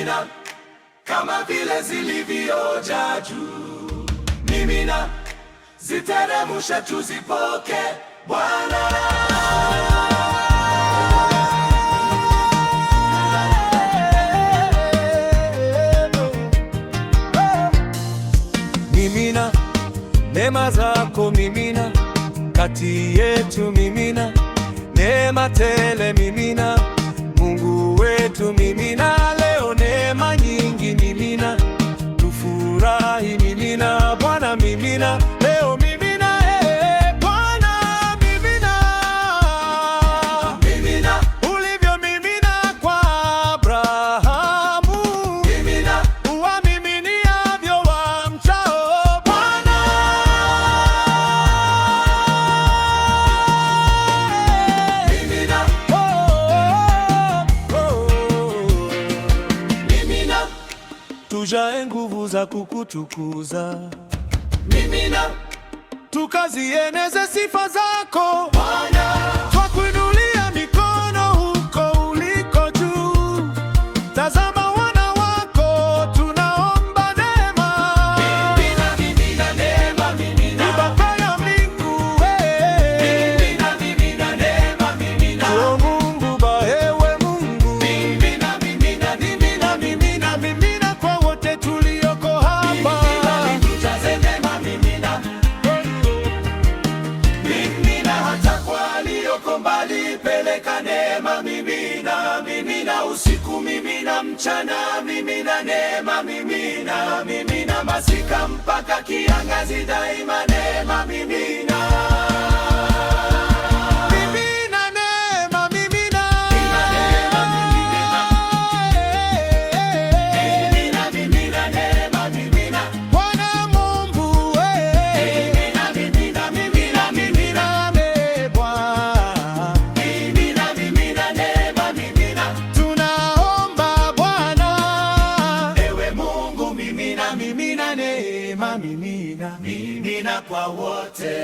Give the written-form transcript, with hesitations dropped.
mimina, kama vile zilivyojaa juu. Mimina, ziteremsha tuzipoke Bwana. Mimina neema zako, mimina kati yetu, mimina neema tele, mimina Mungu wetu, mimina leo neema nyingi, mimina tufurahi, mimina Bwana, mimina leo, mimina Bwana, mimina, mimina ulivyo mimina kwa Abrahamu, mimina uwamiminiavyo wamchao Bwana. Mimina, mimina tujae nguvu za kukutukuza, mimina tukazieneze sifa zako Bwana. Twakuinulia mikono huko uliko juu, tazama wana wako, tunaomba neema. Mimina, mimina neema, mimina ibaka ya mbingu, mimina, mimina neema, mimina o Mungu ba, ewe Mungu. Mimina, mimina, mimina, mimina, mimina kwa wote tulioko hapa. Tujaze neema, mimina mimina hata kwa walioko mbali, peleka neema, mimina, mimina usiku, mimina mchana, mimina neema, mimina, mimina masika mpaka kiangazi, daima neema, mimina. Mimina neema, mimina neema, mimina mimina, mimina neema, mimina Bwana Mungu, mimina, mimina, mimina, mimina Bwana, mimina, mimina neema, mimina tunaomba Bwana, ewe Mungu, mimina, mimina neema, mimina, mimina kwa wote.